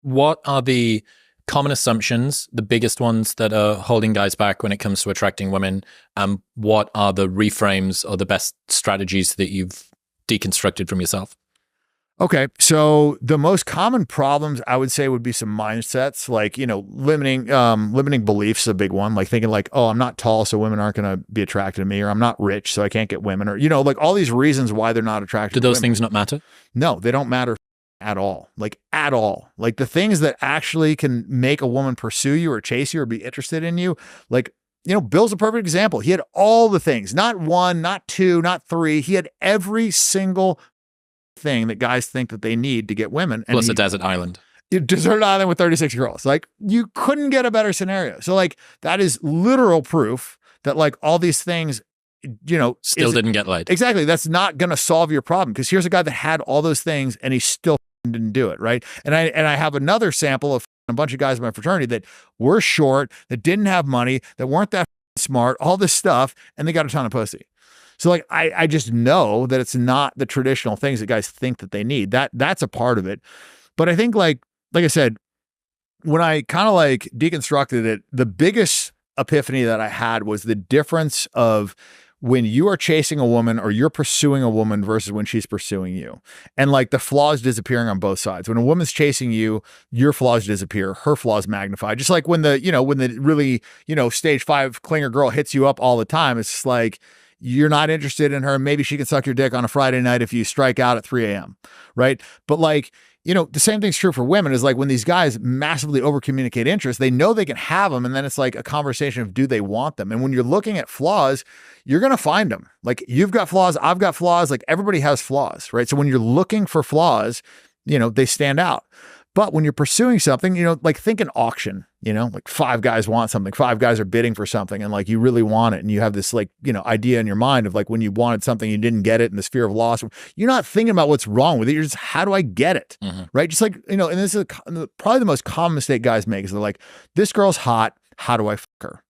what are the common assumptions, the biggest ones that are holding guys back when it comes to attracting women? And what are the reframes or the best strategies that you've deconstructed from yourself? Okay. So the most common problems I would say would be some mindsets, like, limiting beliefs is a big one. Like thinking like, oh, I'm not tall, so women aren't going to be attracted to me, or I'm not rich, so I can't get women, or, like all these reasons why they're not attracted. Do those things not matter? No, they don't matter at all. Like at all. Like the things that actually can make a woman pursue you or chase you or be interested in you, like, Bill's a perfect example. He had all the things, not one, not two, not three. He had every single thing that guys think that they need to get women. And plus a desert island. Desert island with 36 girls. Like you couldn't get a better scenario. So like that is literal proof that like all these things, still didn't get laid. Exactly. That's not going to solve your problem, because here's a guy that had all those things and he still didn't do it. Right. And I have another sample of a bunch of guys in my fraternity that were short, that didn't have money, that weren't that smart, all this stuff, and they got a ton of pussy. So like, I just know that it's not the traditional things that guys think that they need. That's a part of it. But I think like I said, when I kind of like deconstructed it, the biggest epiphany that I had was the difference of when you are chasing a woman or you're pursuing a woman versus when she's pursuing you. And like the flaws disappearing on both sides. When a woman's chasing you, your flaws disappear, her flaws magnify. Just like when the really, stage 5 clinger girl hits you up all the time, it's just like, you're not interested in her. Maybe she can suck your dick on a Friday night if you strike out at 3 a.m. Right. But like, the same thing's true for women, is like when these guys massively over communicate interest, they know they can have them. And then it's like a conversation of, do they want them? And when you're looking at flaws, you're going to find them. Like you've got flaws. I've got flaws. Like everybody has flaws. Right. So when you're looking for flaws, they stand out. But when you're pursuing something, like think an auction, like 5 guys want something, 5 guys are bidding for something, and like you really want it. And you have this like, idea in your mind of like when you wanted something, you didn't get it, and this fear of loss. You're not thinking about what's wrong with it. You're just, how do I get it? Mm-hmm. Right. Just like, and this is probably the most common mistake guys make, is they're like, this girl's hot. How do I fuck her?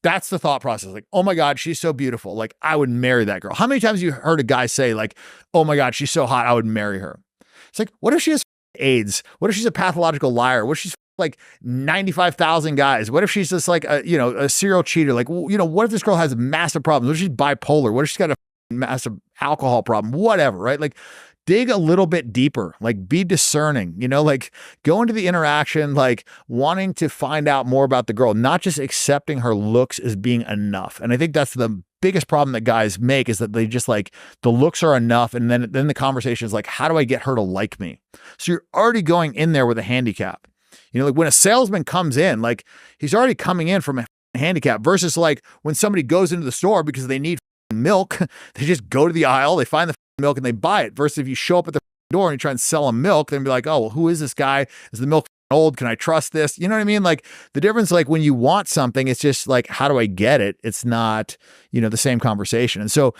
That's the thought process. Like, oh my God, she's so beautiful. Like I would marry that girl. How many times have you heard a guy say like, oh my God, she's so hot, I would marry her? It's like, what if she has AIDS? What if she's a pathological liar? What if she's like 95,000 guys? What if she's just like a serial cheater? Like, what if this girl has massive problems? What if she's bipolar? What if she's got a massive alcohol problem? Whatever, right? Like dig a little bit deeper, like be discerning, like go into the interaction, like wanting to find out more about the girl, not just accepting her looks as being enough. And I think that's the biggest problem that guys make, is that they just like, the looks are enough. And then the conversation is like, how do I get her to like me? So you're already going in there with a handicap. Like when a salesman comes in, like he's already coming in from a handicap, versus like when somebody goes into the store because they need milk, they just go to the aisle, they find the milk and they buy it. Versus if you show up at the door and you try and sell them milk, then be like, oh, well, who is this guy? Is the milk old? Can I trust this? You know what I mean? Like the difference, like when you want something, it's just like, how do I get it? It's not, the same conversation. And so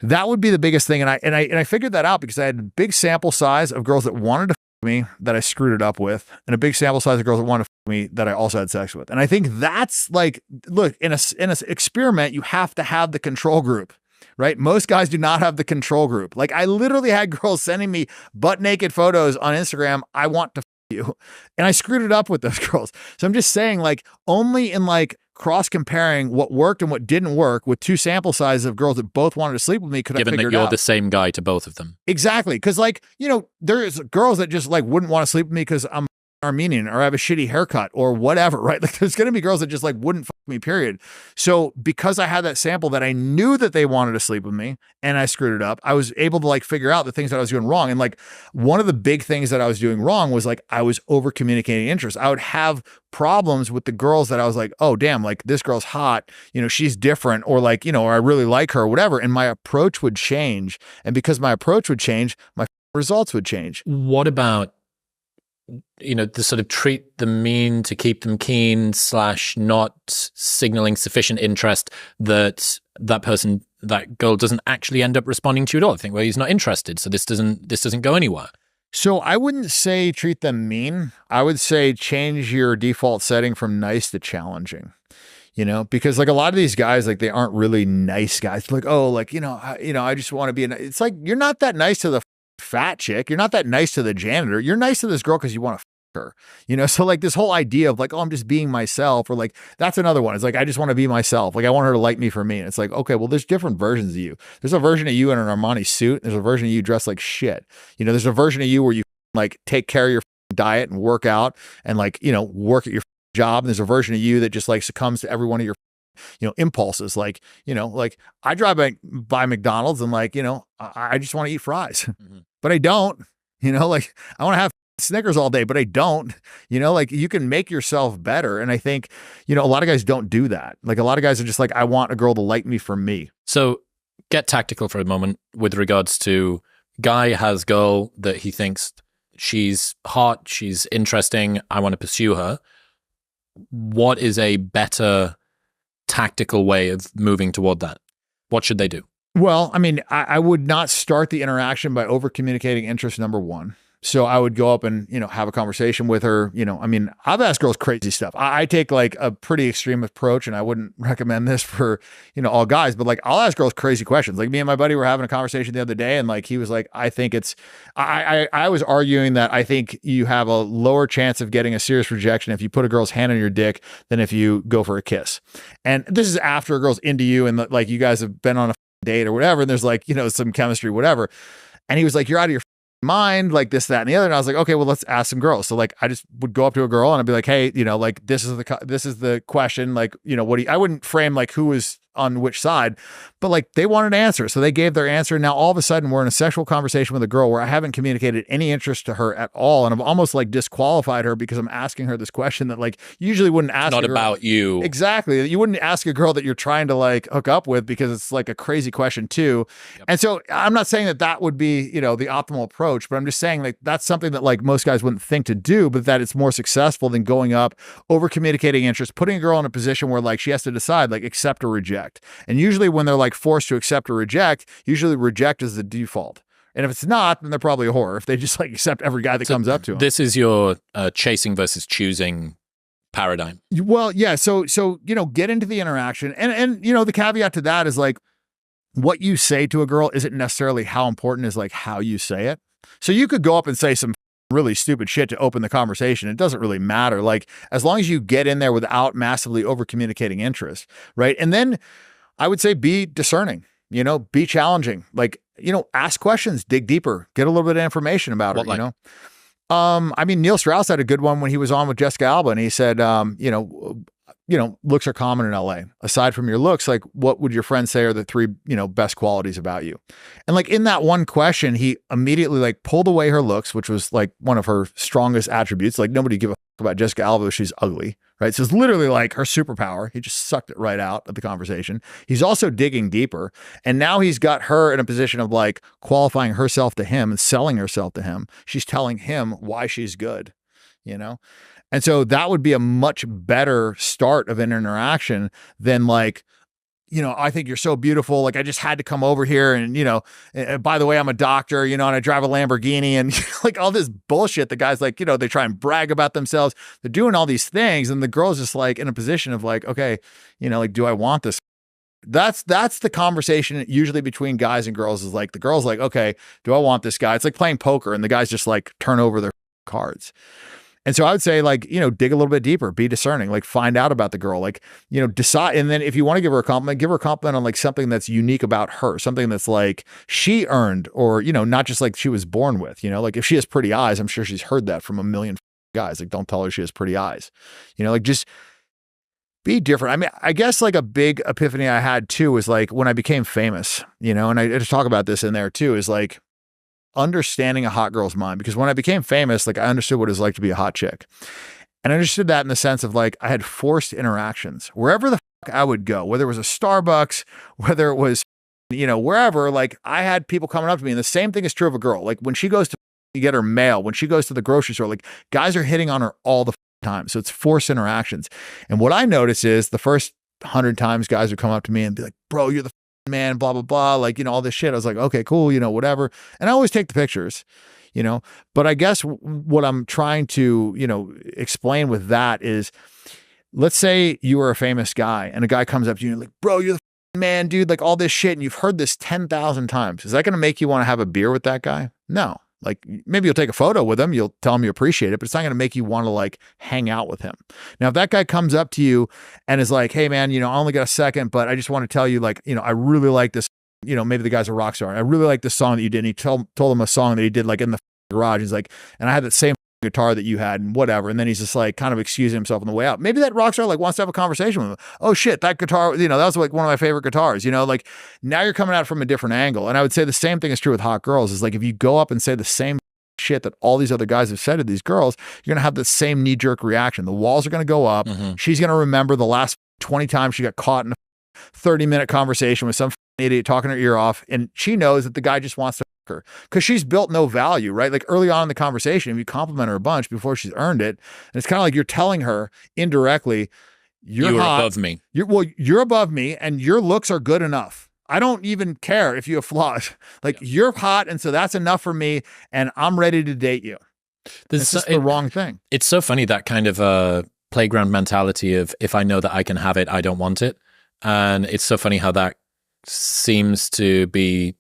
that would be the biggest thing. And I figured that out because I had a big sample size of girls that wanted to f me that I screwed it up with, and a big sample size of girls that wanted to f me that I also had sex with. And I think that's like, look, in a experiment, you have to have the control group. Right? Most guys do not have the control group. Like I literally had girls sending me butt naked photos on Instagram. I want to f you. And I screwed it up with those girls. So I'm just saying, like, only in like cross comparing what worked and what didn't work with 2 sample sizes of girls that both wanted to sleep with me could I figure it out. Given that you're the same guy to both of them. Exactly. Cause like, there's girls that just like wouldn't want to sleep with me because I'm Armenian or I have a shitty haircut or whatever, right? Like there's going to be girls that just like wouldn't fuck me, period. So because I had that sample that I knew that they wanted to sleep with me and I screwed it up, I was able to like figure out the things that I was doing wrong. And like one of the big things that I was doing wrong was like I was over communicating interest. I would have problems with the girls that I was like, oh damn, like this girl's hot, she's different, or like, or I really like her or whatever. And my approach would change. And because my approach would change, my results would change. What about the sort of treat them mean to keep them keen / not signaling sufficient interest that that girl doesn't actually end up responding to you at all? I think, well, he's not interested, so this doesn't go anywhere. So I wouldn't say treat them mean. I would say change your default setting from nice to challenging. Because like a lot of these guys, like they aren't really nice guys. Like, oh, like, I just want to be it's like, you're not that nice to the fat chick. You're not that nice to the janitor. You're nice to this girl because you want to her, so like this whole idea of like, oh, I'm just being myself, or like, that's another one. It's like, I just want to be myself. Like, I want her to like me for me. And it's like, okay, well, there's different versions of you. There's a version of you in an Armani suit. There's a version of you dressed like shit. There's a version of you where you like take care of your diet and work out and like, work at your job. And there's a version of you that just like succumbs to every one of your impulses. Like, like I drive by McDonald's and like, I just want to eat fries, but I don't, like I want to have Snickers all day, but I don't, like you can make yourself better. And I think, a lot of guys don't do that. Like a lot of guys are just like, I want a girl to like me for me. So get tactical for a moment with regards to guy has girl that he thinks she's hot, she's interesting, I want to pursue her. What is a better tactical way of moving toward that? What should they do? Well, I mean, I would not start the interaction by over communicating interest, number one. So I would go up and, have a conversation with her. I mean, I've asked girls crazy stuff. I take like a pretty extreme approach, and I wouldn't recommend this for, all guys, but like I'll ask girls crazy questions. Like me and my buddy were having a conversation the other day, and like he was like, I think I was arguing that I think you have a lower chance of getting a serious rejection if you put a girl's hand on your dick than if you go for a kiss. And this is after a girl's into you and like you guys have been on a date or whatever, and there's like, some chemistry, whatever. And he was like, you're out of your mind, like this, that, and the other. And I was like, okay, well, let's ask some girls. So like, I just would go up to a girl and I'd be like, hey, like this is the question. Like, I wouldn't frame like who was on which side, but like they wanted an answer. So they gave their answer. Now all of a sudden we're in a sexual conversation with a girl where I haven't communicated any interest to her at all. And I've almost like disqualified her because I'm asking her this question that like usually wouldn't ask. Not about you. Exactly. You wouldn't ask a girl that you're trying to like hook up with because it's like a crazy question too. Yep. And so I'm not saying that would be, the optimal approach, but I'm just saying like that's something that like most guys wouldn't think to do, but that it's more successful than going up, over communicating interest, putting a girl in a position where like she has to decide like accept or reject. And usually when they're like forced to accept or reject, usually reject is the default. And if it's not, then they're probably a whore. If they just like accept every guy that comes up to them. This is your chasing versus choosing paradigm. Well, yeah. So, get into the interaction. And, the caveat to that is like what you say to a girl isn't necessarily how important as like how you say it. So you could go up and say some really stupid shit to open the conversation. It doesn't really matter. Like as long as you get in there without massively over communicating interest. Right. And then I would say be discerning, be challenging, like, ask questions, dig deeper, get a little bit of information about her, I mean, Neil Strauss had a good one when he was on with Jessica Alba, and he said, looks are common in LA. Aside from your looks, like what would your friends say are the three, best qualities about you? And like in that one question, he immediately like pulled away her looks, which was like one of her strongest attributes. Like nobody give a fuck about Jessica Alba if she's ugly, right? So it's literally like her superpower. He just sucked it right out of the conversation. He's also digging deeper. And now he's got her in a position of like qualifying herself to him and selling herself to him. She's telling him why she's good, And so that would be a much better start of an interaction than like, I think you're so beautiful. Like I just had to come over here and, by the way, I'm a doctor, and I drive a Lamborghini and like all this bullshit. The guys like, they try and brag about themselves. They're doing all these things. And the girl's just like in a position of like, okay, like, do I want this? That's the conversation usually between guys and girls is like, the girl's like, okay, do I want this guy? It's like playing poker and the guys just like turn over their cards. And so I would say like, dig a little bit deeper, be discerning, like find out about the girl, like, decide. And then if you want to give her a compliment on like something that's unique about her, something that's like she earned or, not just like she was born with, like if she has pretty eyes, I'm sure she's heard that from a million guys. Like, don't tell her she has pretty eyes, like just be different. I mean, I guess like a big epiphany I had too was like when I became famous, and I just talk about this in there too, is like, understanding a hot girl's mind, because when I became famous, like I understood what it was like to be a hot chick. And I understood that in the sense of like, I had forced interactions wherever the fuck I would go, whether it was a Starbucks, whether it was, wherever, like I had people coming up to me, and the same thing is true of a girl. Like when she goes to get her mail, when she goes to the grocery store, like guys are hitting on her all the time. So it's forced interactions. And what I notice is the first 100 times guys would come up to me and be like, bro, you're the man, blah, blah, blah, like, all this shit. I was like, okay, cool, whatever. And I always take the pictures, but I guess what I'm trying to, explain with that is, let's say you are a famous guy and a guy comes up to you and like, bro, you're the man, dude, like all this shit. And you've heard this 10,000 times. Is that going to make you want to have a beer with that guy? No. Like maybe you'll take a photo with him, you'll tell him you appreciate it, but it's not going to make you want to like hang out with him. Now, if that guy comes up to you and is like, hey man, I only got a second, but I just want to tell you like, I really like this, maybe the guy's a rock star. I really like this song that you did. And he told him a song that he did like in the garage. He's like, and I had that same guitar that you had and whatever. And then he's just like kind of excusing himself on the way out. Maybe that rock star like wants to have a conversation with him. Oh shit, that guitar, that was like one of my favorite guitars, like now you're coming at it from a different angle. And I would say the same thing is true with hot girls is like, if you go up and say the same shit that all these other guys have said to these girls, you're going to have the same knee-jerk reaction. The walls are going to go up. Mm-hmm. She's going to remember the last 20 times she got caught in a 30-minute conversation with some idiot talking her ear off. And she knows that the guy just wants to her because she's built no value, right? Like early on in the conversation, if you compliment her a bunch before she's earned it, and it's kind of like you're telling her indirectly, you're hot, above me. You're above me and your looks are good enough. I don't even care if you have flaws. Like you're hot. And so that's enough for me. And I'm ready to date you. This is the wrong thing. It's so funny, that kind of playground mentality of if I know that I can have it, I don't want it. And it's so funny how that seems to be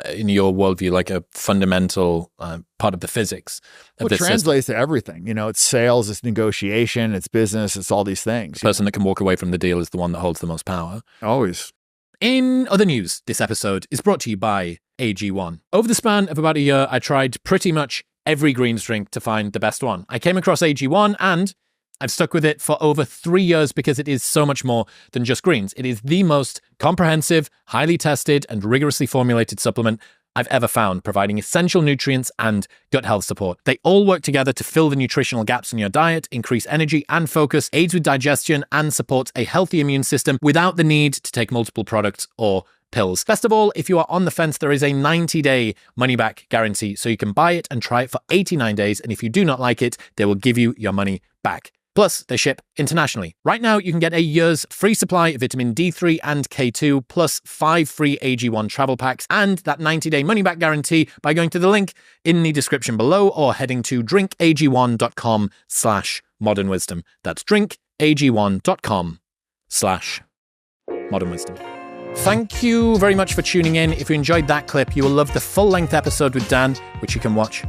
in your worldview, like a fundamental part of the physics. It translates to everything. It's sales, it's negotiation, it's business, it's all these things. The person that can walk away from the deal is the one that holds the most power. Always. In other news, this episode is brought to you by AG1. Over the span of about a year, I tried pretty much every greens drink to find the best one. I came across AG1 and I've stuck with it for over 3 years because it is so much more than just greens. It is the most comprehensive, highly tested, and rigorously formulated supplement I've ever found, providing essential nutrients and gut health support. They all work together to fill the nutritional gaps in your diet, increase energy and focus, aids with digestion, and supports a healthy immune system without the need to take multiple products or pills. Best of all, if you are on the fence, there is a 90-day money-back guarantee, so you can buy it and try it for 89 days, and if you do not like it, they will give you your money back. Plus, they ship internationally. Right now, you can get a year's free supply of vitamin D3 and K2, plus 5 free AG1 travel packs, and that 90-day money-back guarantee by going to the link in the description below or heading to drinkag1.com/modernwisdom. That's drinkag1.com/modernwisdom. Thank you very much for tuning in. If you enjoyed that clip, you will love the full-length episode with Dan, which you can watch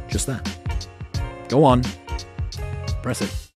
just there. Go on. Press it.